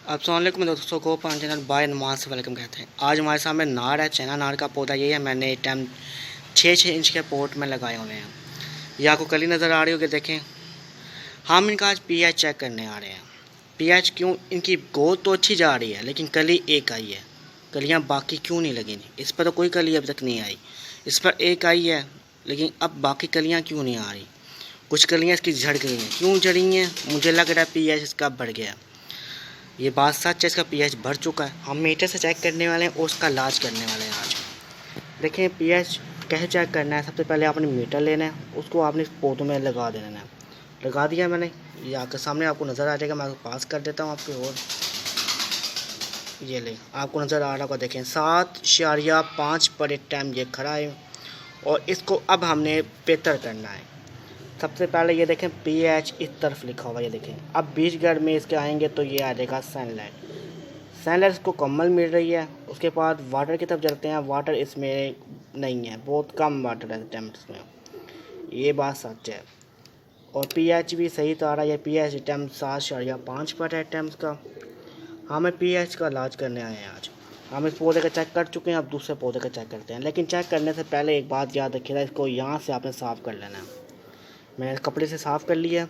अस्सलामुअलैकुम दोस्तों को पान चैनल बाय नुमान से वेलकम कहते हैं। आज हमारे सामने नार है, चैना नार का पौधा ये है। मैंने टाइम 6 इंच के पोट में लगाए हुए हैं। ये आपको कली नज़र आ रही होगी, देखें। हम इनका आज पीएच चेक करने आ रहे हैं। पीएच क्यों, इनकी ग्रोथ तो अच्छी जा रही है लेकिन कली एक आई है, कलियाँ बाकी क्यों नहीं लगी। इस पर तो कोई कली अब तक नहीं आई, इस पर एक आई है लेकिन अब बाकी कलियाँ क्यों नहीं आ रही। कुछ कलियाँ इसकी झड़ गई हैं, क्यों झड़ी हैं, मुझे लग रहा है पीएच इसका बढ़ गया। ये बात सच है, इसका पीएच बढ़ चुका है। हम मीटर से चेक करने वाले हैं और उसका इलाज करने वाले हैं आज। देखें पीएच कैसे चेक करना है। सबसे पहले आपने मीटर लेना है, उसको आपने पौधों में लगा देना है। लगा दिया मैंने, ये आपके सामने आपको नज़र आ जाएगा। मैं आपको पास कर देता हूँ आपके, और ये ले आपको नज़र आ रहा होगा। देखें 7.5 पर एक टाइम ये खड़ा है और इसको अब हमने बेहतर करना है। सबसे पहले ये देखें पीएच इस तरफ लिखा हुआ, ये देखें। अब बीच घर में इसके आएंगे तो ये आ जाएगा सनलाइट। सनलाइट इसको कम्मल मिल रही है। उसके बाद वाटर की तरफ चलते हैं। वाटर इसमें नहीं है, बहुत कम वाटर है अटैम्प्ट में, ये बात सच है। और पीएच भी सही तो आ रहा है। ये पीएच अटैम्प्ट 7.5 पर है अटैम्प्ट का। हमें पीएच का इलाज करने आए हैं आज। हम इस पौधे का चेक कर चुके हैं, अब दूसरे पौधे का चेक करते हैं। लेकिन चेक करने से पहले एक बात याद रखिएगा, इसको यहाँ से आपने साफ़ कर लेना है। मैंने कपड़े से साफ़ कर लिया।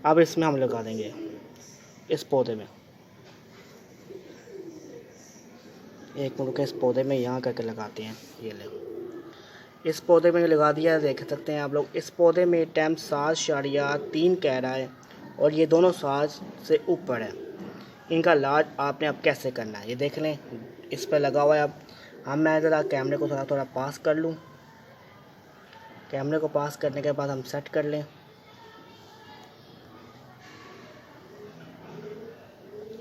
अब इसमें हम लगा देंगे इस पौधे में। एक मिनट के इस पौधे में यहाँ करके लगाते हैं। ये ले इस पौधे में लगा दिया, देख सकते हैं आप लोग। इस पौधे में टाइम 7.3 कह रहा है और ये दोनों 7 से ऊपर है। इनका इलाज आपने अब कैसे करना है ये देख लें। इस पर लगा हुआ है। अब मैं ज़रा कैमरे को थोड़ा पास कर लूँ। कैमरे को पास करने के बाद हम सेट कर लें।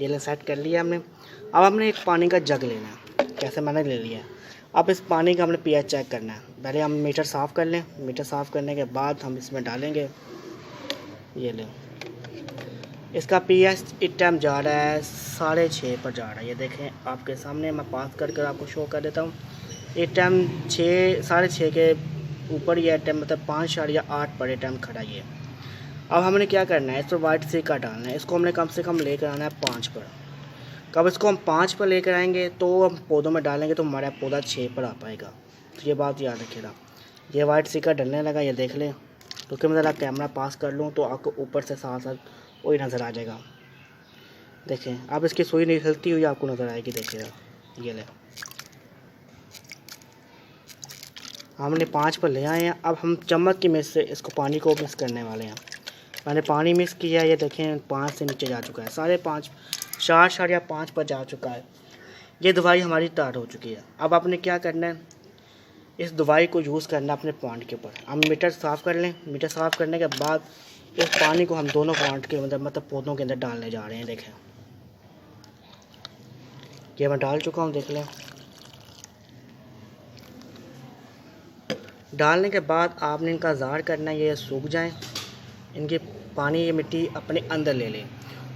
ये ले सेट कर लिया हमने। अब हमने एक पानी का जग लेना है, कैसे मैंने ले लिया। अब इस पानी का हमने पीएच चेक करना है। पहले हम मीटर साफ़ कर लें। मीटर साफ़ करने के बाद हम इसमें डालेंगे। ये ले इसका पीएच इस टाइम जा रहा है 6.5 पर जा रहा है। ये देखें आपके सामने, मैं पास कर आपको शो कर देता हूँ। इस टाइम 6.5 के ऊपर ये टाइम मतलब 5.8 पर टाइम खड़ा ही है। अब हमने क्या करना है, इस पर वाइट सिरका डालना है। इसको हमने कम से कम लेकर आना है 5 पर। कब इसको हम 5 पर लेकर आएंगे तो हम पौधों में डालेंगे तो हमारा पौधा 6 पर आ पाएगा। तो ये बात याद रखिएगा। ये वाइट सिरका डलने लगा, ये देख लें। क्योंकि मैं ज़रा कैमरा पास कर लूँ तो आपको ऊपर से साथ साथ वही नज़र आ जाएगा। देखें अब इसकी सुई निकलती हुई आपको नज़र आएगी, देखिएगा। ये ले हमने 5 पर ले आए हैं। अब हम चम्मच की मिस से इसको पानी को मिक्स करने वाले हैं। मैंने पानी मिक्स किया है, ये देखें 5 से नीचे जा चुका है। 5.5 4.5 पर जा चुका है। ये दवाई हमारी तैयार हो चुकी है। अब आपने क्या करना है, इस दवाई को यूज़ करना है अपने प्लांट के ऊपर। हम मीटर साफ़ कर लें। मीटर साफ़ करने के बाद इस पानी को हम दोनों प्लांट के मतलब पौधों के अंदर डालने जा रहे हैं। देखें ये मैं डाल चुका हूँ, देख लें। डालने के बाद आपने इनका ज़ार करना है, ये सूख जाएं, इनकी पानी ये मिट्टी अपने अंदर ले लें।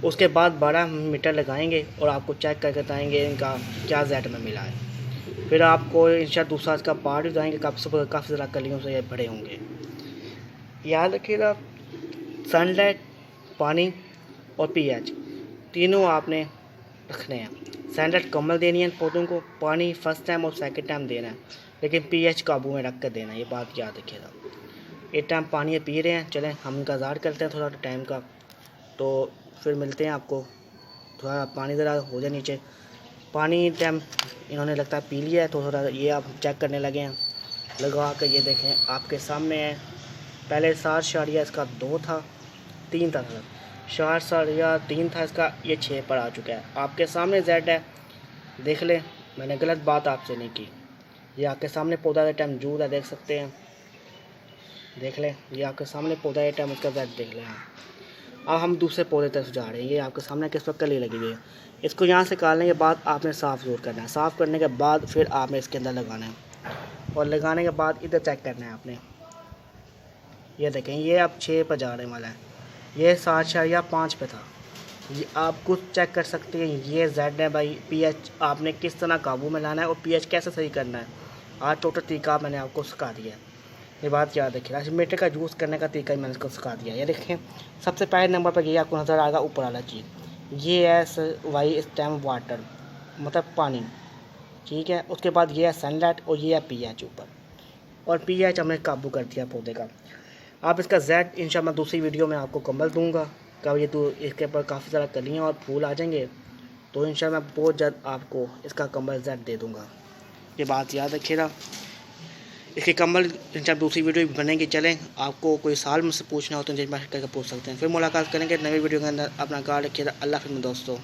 उसके बाद 12 मीटर लगाएंगे और आपको चेक करके बताएंगे इनका क्या जेड में मिला है। फिर आपको इंशाल्लाह दूसरा इसका पार्ट भी जाएंगे, काफ़ी ज़्यादा कलियों से ये भरे होंगे। याद रखिएगा, सनलाइट, पानी और पीएच तीनों आपने रखने हैं। सनलाइट कमल देनी है पौधों को, पानी फर्स्ट टाइम और सेकंड टाइम देना है, लेकिन पीएच काबू में रख कर देना है। ये बात याद रखिएगा। एक टाइम पानी पी रहे हैं, चलें हम इनका इंतज़ार करते हैं थोड़ा टाइम का, तो फिर मिलते हैं आपको। थोड़ा पानी ज़रा हो जाए नीचे। पानी टाइम इन्होंने लगता है पी लिया है, तो थोड़ा ये आप चेक करने लगे हैं लगा कर। ये देखें आपके सामने है। पहले 7.2 इसका 2 था, 3 था, 4.3 था इसका, ये 6 पर आ चुका है। आपके सामने जेड है, देख लें। मैंने गलत बात आपसे नहीं की। ये आपके सामने पौधा का टाइम जूद है, देख सकते हैं, देख लें। ये आपके सामने पौधा है टाइम, उसका जेड देख लें। अब हम दूसरे पौधे तरफ जा रहे हैं। ये आपके सामने किस वक्त कली लगी हुई है। इसको यहाँ से काटने के बाद आपने साफ़ ज़रूर करना है। साफ़ करने के बाद फिर आपने इसके अंदर लगाना है और लगाने के बाद इधर चेक करना है आपने। ये देखें ये अब 6 पर जाने वाला है। ये 7.5 पे था। ये आप कुछ चेक कर सकते हैं। ये जेड है भाई। पीएच आपने किस तरह काबू में लाना है और पीएच कैसे सही करना है, आज टोटल तरीका मैंने आपको सिखा दिया है। ये बात याद रखिएगा। मीटर का यूज़ करने का तरीका मैंने इसको सिखा दिया। ये देखें सबसे पहले नंबर पर ये आपको नज़र आएगा ऊपर वाला चीज़, ये है वाई स्टेम वाटर, मतलब पानी, ठीक है। उसके बाद ये है सनलाइट और ये है पीएच ऊपर, और पीएच हमने काबू कर दिया पौधे का। आप इसका जेड इंशाल्लाह दूसरी वीडियो में आपको कम्बल दूंगा, कब ये तो इसके ऊपर काफ़ी ज़्यादा कलियाँ और फूल आ जाएंगे, तो इंशाल्लाह मैं बहुत जल्द आपको इसका कम्बल जेड दे दूंगा। ये बात याद रखिएगा। इसके कम्बल इंशाल्लाह दूसरी वीडियो भी बनेगी। चलें, आपको कोई साल मुझसे पूछना हो तो मुझे मैसेज करके पूछ सकते हैं। फिर मुलाकात करेंगे नई वीडियो के अंदर। अपना ख्याल रखिएगा। अल्लाह हाफ़िज़ दोस्तों।